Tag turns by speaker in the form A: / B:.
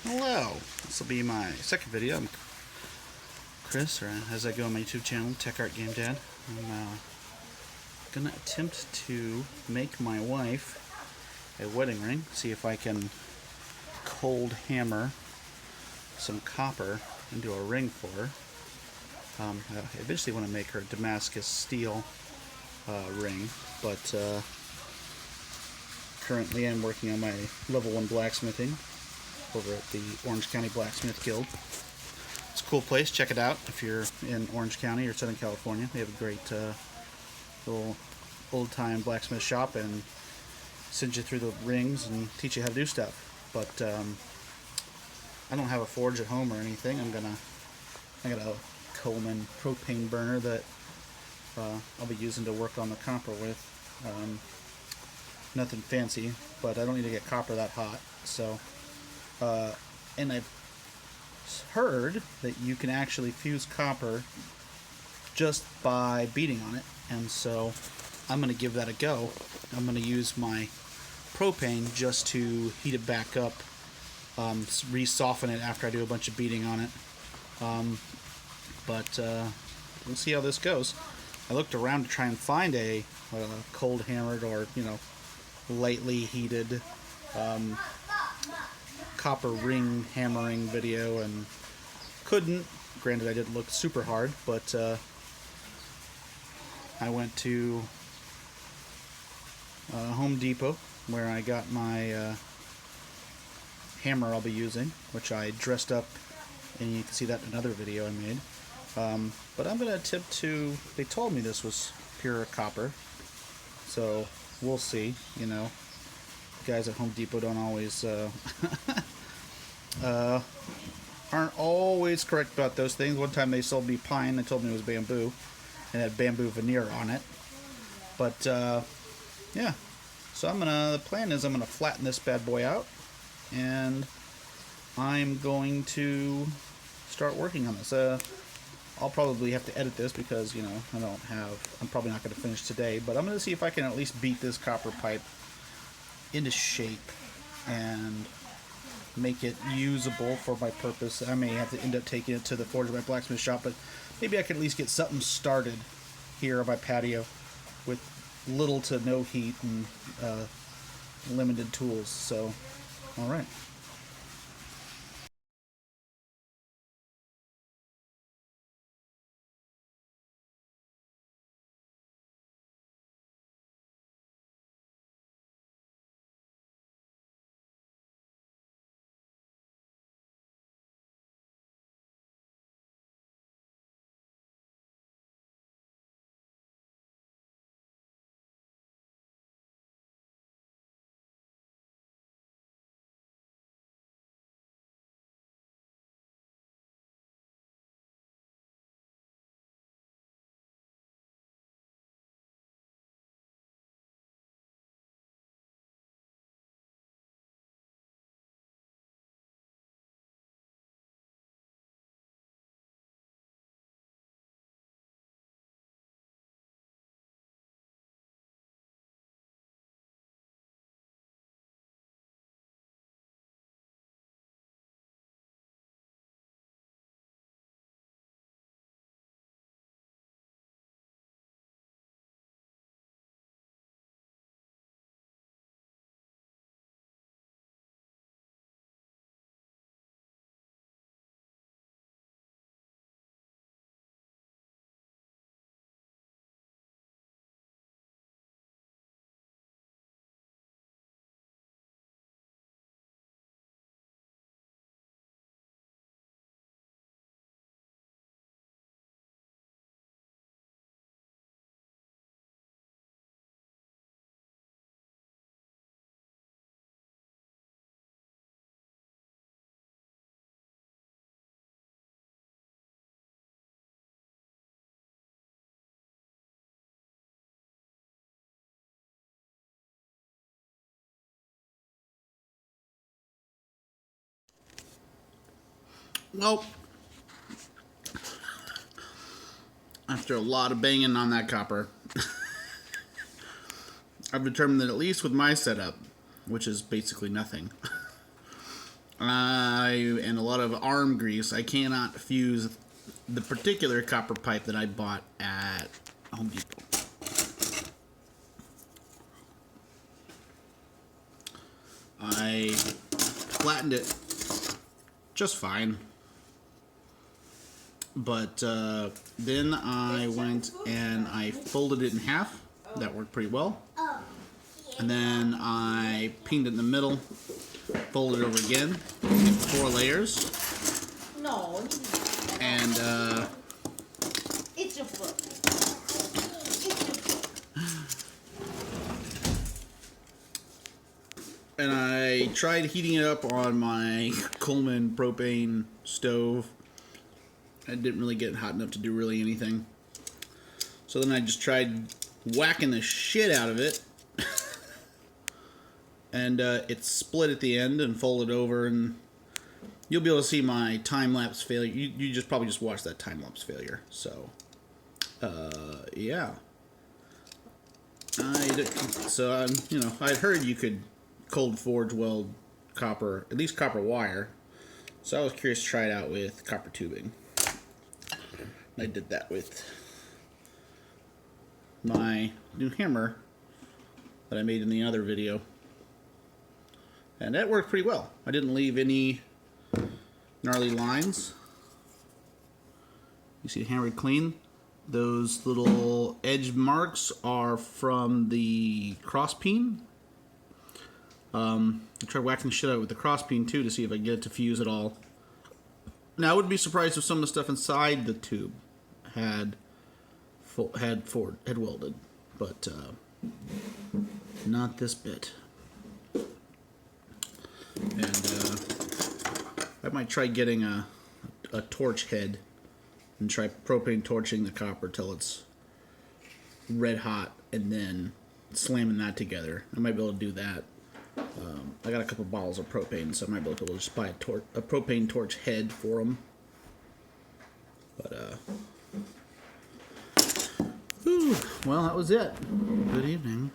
A: Hello, this will be my second video. I'm Chris, or as I go on my YouTube channel, Tech Art Game Dad. I'm gonna attempt to make my wife a wedding ring. See if I can cold hammer some copper into a ring for her. I eventually want to make her a Damascus steel ring, but currently I'm working on my level 1 blacksmithing over at the Orange County Blacksmith Guild. It's a cool place. Check it out if you're in Orange County or Southern California. They have a great little old-time blacksmith shop and send you through the rings and teach you how to do stuff. But I don't have a forge at home or anything. I got a Coleman propane burner that I'll be using to work on the copper with. Nothing fancy, but I don't need to get copper that hot. So, and I've heard that you can actually fuse copper just by beating on it, and so I'm going to give that a go. I'm going to use my propane just to heat it back up, re-soften it after I do a bunch of beating on it. But we'll see how this goes. I looked around to try and find a cold hammered or lightly heated copper ring hammering video and couldn't. Granted, I didn't look super hard, but I went to Home Depot where I got my hammer I'll be using, which I dressed up, and you can see that in another video I made. But I'm going to attempt to... They told me this was pure copper, so we'll see. You know, guys at Home Depot don't always aren't always correct about those things. One time they sold me pine. They told me it was bamboo and had bamboo veneer on it. But yeah, so the plan is I'm gonna flatten this bad boy out, and I'm going to start working on this. I'll probably have to edit this because I'm probably not going to finish today, but I'm going to see if I can at least beat this copper pipe into shape and make it usable for my purpose. I may have to end up taking it to the forge at my blacksmith shop, but maybe I can at least get something started here on my patio with little to no heat and limited tools. So, all right. Well, after a lot of banging on that copper, I've determined that at least with my setup, which is basically nothing, and a lot of arm grease, I cannot fuse the particular copper pipe that I bought at Home Depot. I flattened it just fine, but then I went and I folded it in half. That worked pretty well. And then I peened it in the middle, folded it over again, 4 layers.
B: No.
A: And
B: It's your foot.
A: and I tried heating it up on my Coleman propane stove. I didn't really get hot enough to do really anything. So then I just tried whacking the shit out of it. And it split at the end and folded over, and you'll be able to see my time-lapse failure. You just probably just watched that time-lapse failure. So, yeah. You know, I'd heard you could cold forge weld copper, at least copper wire. So I was curious to try it out with copper tubing. I did that with my new hammer that I made in the other video. And that worked pretty well. I didn't leave any gnarly lines. You see, hammered clean. Those little edge marks are from the cross peen. I tried whacking the shit out with the cross peen too to see if I could get it to fuse at all. Now I wouldn't be surprised if some of the stuff inside the tube had welded, but not this bit. And I might try getting a torch head and try propane torching the copper till it's red hot and then slamming that together. I might be able to do that. I got a couple bottles of propane, so I might be able to just buy a propane torch head for them. But, whew, well, that was it. Good evening.